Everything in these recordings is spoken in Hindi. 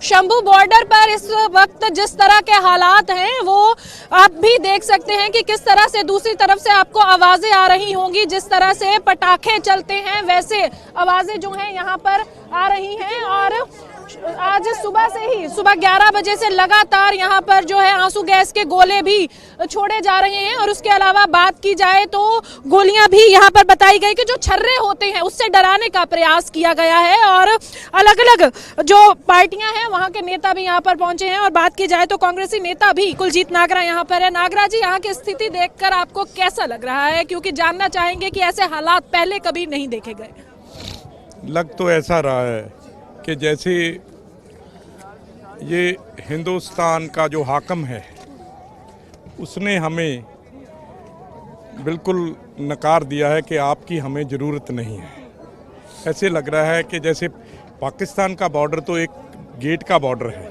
शंभू बॉर्डर पर इस वक्त जिस तरह के हालात हैं वो आप भी देख सकते हैं कि किस तरह से दूसरी तरफ से आपको आवाजें आ रही होंगी। जिस तरह से पटाखे चलते हैं वैसे आवाजें जो हैं यहाँ पर आ रही हैं। और आज सुबह से ही सुबह 11 बजे से लगातार यहाँ पर जो है आंसू गैस के गोले भी छोड़े जा रहे हैं। और उसके अलावा बात की जाए तो गोलियां भी यहाँ पर बताई गई कि जो छर्रे होते हैं उससे डराने का प्रयास किया गया है। और अलग अलग जो पार्टियां हैं वहाँ के नेता भी यहाँ पर पहुंचे हैं। और बात की जाए तो कांग्रेसी नेता भी कुलजीत नागरा यहाँ पर है। नागरा जी, यहाँ की स्थिति देखकर आपको कैसा लग रहा है, क्योंकि जानना चाहेंगे कि ऐसे हालात पहले कभी नहीं देखे गए। लग तो ऐसा रहा है कि जैसे ये हिंदुस्तान का जो हाकम है उसने हमें बिल्कुल नकार दिया है कि आपकी हमें ज़रूरत नहीं है। ऐसे लग रहा है कि जैसे पाकिस्तान का बॉर्डर तो एक गेट का बॉर्डर है,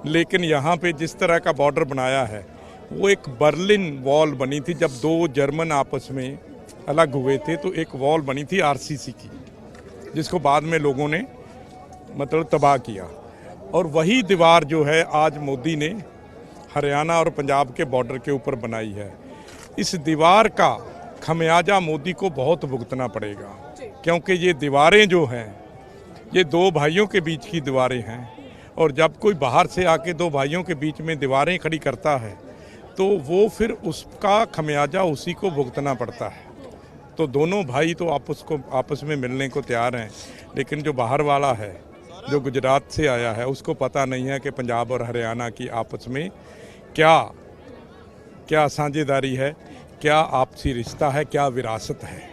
लेकिन यहाँ पे जिस तरह का बॉर्डर बनाया है वो एक बर्लिन वॉल बनी थी। जब दो जर्मन आपस में अलग हुए थे तो एक वॉल बनी थी आरसीसी की, जिसको बाद में लोगों ने मतलब तबाह किया। और वही दीवार जो है आज मोदी ने हरियाणा और पंजाब के बॉर्डर के ऊपर बनाई है। इस दीवार का खमियाजा मोदी को बहुत भुगतना पड़ेगा, क्योंकि ये दीवारें जो हैं ये दो भाइयों के बीच की दीवारें हैं। और जब कोई बाहर से आके दो भाइयों के बीच में दीवारें खड़ी करता है तो वो फिर उसका खमियाजा उसी को भुगतना पड़ता है। तो दोनों भाई तो आपस में मिलने को तैयार हैं, लेकिन जो बाहर वाला है जो गुजरात से आया है उसको पता नहीं है कि पंजाब और हरियाणा की आपस में क्या साझेदारी है, क्या आपसी रिश्ता है, क्या विरासत है।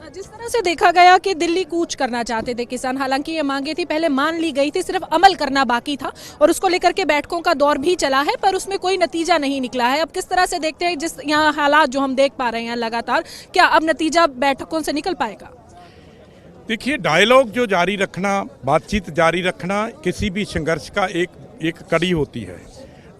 जिस तरह से देखा गया कि दिल्ली कूच करना चाहते थे किसान, हालांकि ये मांगे थी पहले मान ली गई थी, सिर्फ अमल करना बाकी था और उसको लेकर के बैठकों का दौर भी चला है, पर उसमें कोई नतीजा नहीं निकला है। अब किस तरह से देखते हैं जिस यहाँ हालात जो हम देख पा रहे हैं लगातार, क्या अब नतीजा बैठकों से निकल पाएगा? देखिए, डायलॉग जो जारी रखना, बातचीत जारी रखना किसी भी संघर्ष का एक कड़ी होती है।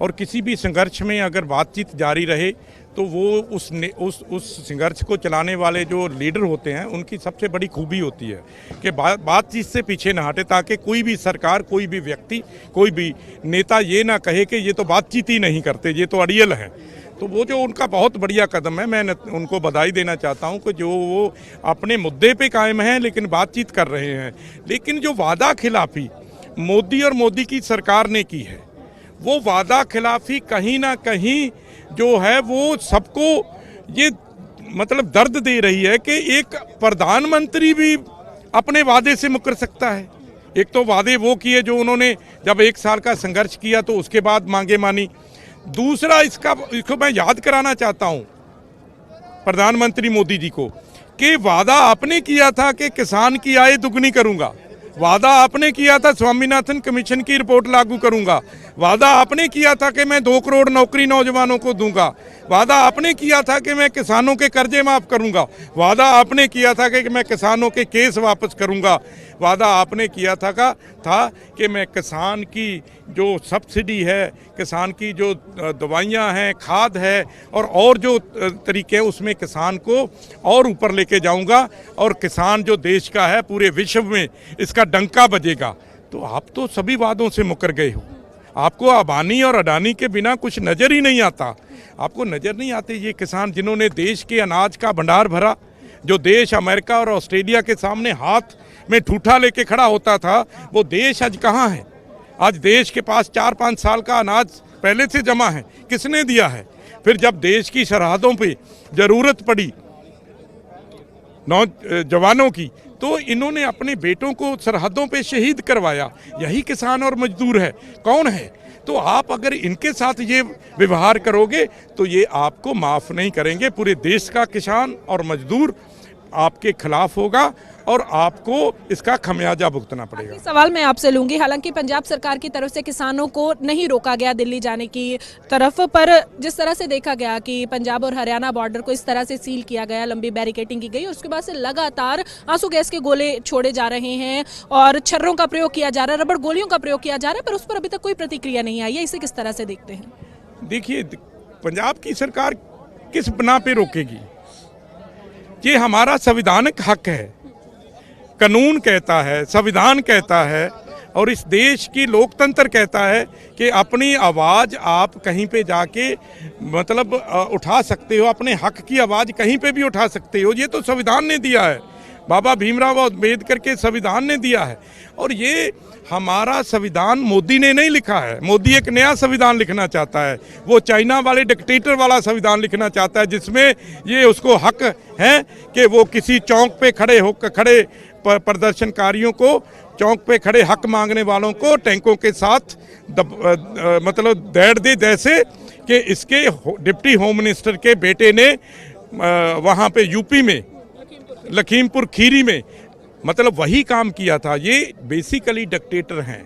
और किसी भी संघर्ष में अगर बातचीत जारी रहे तो वो उस संघर्ष को चलाने वाले जो लीडर होते हैं उनकी सबसे बड़ी खूबी होती है कि बातचीत से पीछे न हटे, ताकि कोई भी सरकार, कोई भी व्यक्ति, कोई भी नेता ये ना कहे कि ये तो बातचीत ही नहीं करते, ये तो अड़ियल है। तो वो जो उनका बहुत बढ़िया कदम है, मैं उनको बधाई देना चाहता हूं कि जो वो अपने मुद्दे पे कायम हैं लेकिन बातचीत कर रहे हैं। लेकिन जो वादा खिलाफी मोदी और मोदी की सरकार ने की है, वो वादा खिलाफी कहीं ना कहीं जो है वो सबको ये मतलब दर्द दे रही है कि एक प्रधानमंत्री भी अपने वादे से मुकर सकता है। एक तो वादे वो किए जो उन्होंने जब 1 साल का संघर्ष किया तो उसके बाद मांगे मानी। दूसरा इसको मैं याद कराना चाहता हूं प्रधानमंत्री मोदी जी को कि वादा आपने किया था कि किसान की आय दुगनी करूंगा, वादा आपने किया था स्वामीनाथन कमीशन की रिपोर्ट लागू करूंगा, वादा आपने किया था कि मैं 2 करोड़ नौकरी नौजवानों को दूंगा, वादा आपने किया था कि मैं किसानों के कर्जे माफ करूंगा, वादा आपने किया था कि मैं किसानों के केस वापस करूंगा, वादा आपने किया था कि मैं किसान की जो सब्सिडी है, किसान की जो दवाइयाँ हैं, खाद है और जो तरीके हैं उसमें किसान को और ऊपर लेके जाऊंगा और किसान जो देश का है पूरे विश्व में इसका डंका बजेगा। तो आप तो सभी वादों से मुकर गए हो। आपको अंबानी और अडानी के बिना कुछ नज़र ही नहीं आता। आपको नज़र नहीं आते ये किसान जिन्होंने देश के अनाज का भंडार भरा, जो देश अमेरिका और ऑस्ट्रेलिया के सामने हाथ में ठूठा लेके खड़ा होता था, वो देश आज कहाँ है? आज देश के पास 4-5 साल का अनाज पहले से जमा है, किसने दिया है? फिर जब देश की सरहदों पे ज़रूरत पड़ी नौजवानों की तो इन्होंने अपने बेटों को सरहदों पे शहीद करवाया। यही किसान और मजदूर है। कौन है? तो आप अगर इनके साथ ये व्यवहार करोगे तो ये आपको माफ़ नहीं करेंगे। पूरे देश का किसान और मजदूर आपके खिलाफ होगा और आपको इसका खमियाजा भुगतना पड़ेगा। सवाल मैं आपसे लूंगी, हालांकि पंजाब सरकार की तरफ से किसानों को नहीं रोका गया दिल्ली जाने की तरफ, पर जिस तरह से देखा गया कि पंजाब और हरियाणा बॉर्डर को इस तरह से सील किया गया, लंबी बैरिकेडिंग की गई, उसके बाद से लगातार आंसू गैस के गोले छोड़े जा रहे हैं और छर्रों का प्रयोग किया जा रहा है, रबड़ गोलियों का प्रयोग किया जा रहा है, पर उस पर अभी तक कोई प्रतिक्रिया नहीं आई है। इसे किस तरह से देखते हैं? देखिए, पंजाब की सरकार किस बना पे रोकेगी? ये हमारा संवैधानिक हक है, कानून कहता है, संविधान कहता है और इस देश की लोकतंत्र कहता है कि अपनी आवाज़ आप कहीं पे जाके मतलब उठा सकते हो, अपने हक की आवाज़ कहीं पे भी उठा सकते हो। ये तो संविधान ने दिया है, बाबा भीमराव अम्बेडकर के संविधान ने दिया है। और ये हमारा संविधान मोदी ने नहीं लिखा है। मोदी एक नया संविधान लिखना चाहता है, वो चाइना वाले डिक्टेटर वाला संविधान लिखना चाहता है, जिसमें ये उसको हक है कि वो किसी चौक पे खड़े प्रदर्शनकारियों को, चौक पे खड़े हक मांगने वालों को टैंकों के साथ मतलब दौड़ दे, जैसे कि इसके डिप्टी होम मिनिस्टर के बेटे ने वहाँ पे यूपी में लखीमपुर खीरी में मतलब वही काम किया था। ये बेसिकली डिक्टेटर हैं।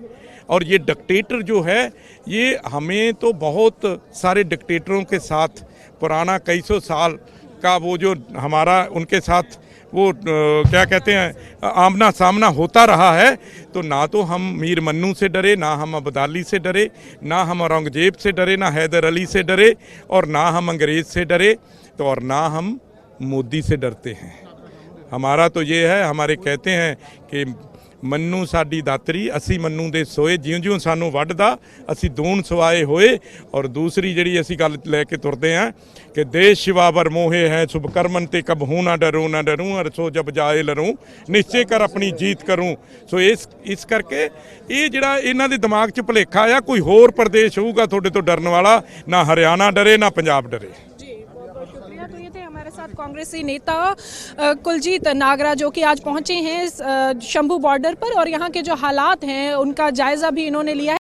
और ये डिक्टेटर जो है, ये हमें तो बहुत सारे डिक्टेटरों के साथ पुराना कई सौ साल का वो जो हमारा उनके साथ वो क्या कहते हैं आमना सामना होता रहा है। तो ना तो हम मीर मन्नू से डरे, ना हम अब्दाली से डरे, ना हम औरंगजेब से डरे, ना हैदर अली से डरे, और ना हम अंग्रेज़ से डरे, तो और ना हम मोदी से डरते हैं। हमारा तो ये है, हमारे कहते हैं कि मन्नू साडी दातरी असी मन्नू दे सोए, जिउं जिउं सानू वड्डदा असी दून सवाए होए। और दूसरी जिहड़ी असी गल लैके तुरदे हैं कि देश शिवावर मोहे है शुभ कर्मन ते कबहू ना डरूं अर सो जब जाए लरूं निश्चय कर अपनी जीत करूं। सो इस करके ये जिहड़ा इन्हां दे दिमाग 'च भुलेखा आ, कोई होर प्रदेश होऊगा तुहाडे तो डरन वाला, ना हरियाणा डरे ना पंजाब डरे। तो ये थे हमारे साथ कांग्रेसी नेता कुलजीत नागरा, जो कि आज पहुंचे हैं शंभू बॉर्डर पर, और यहाँ के जो हालात हैं उनका जायजा भी इन्होंने लिया है।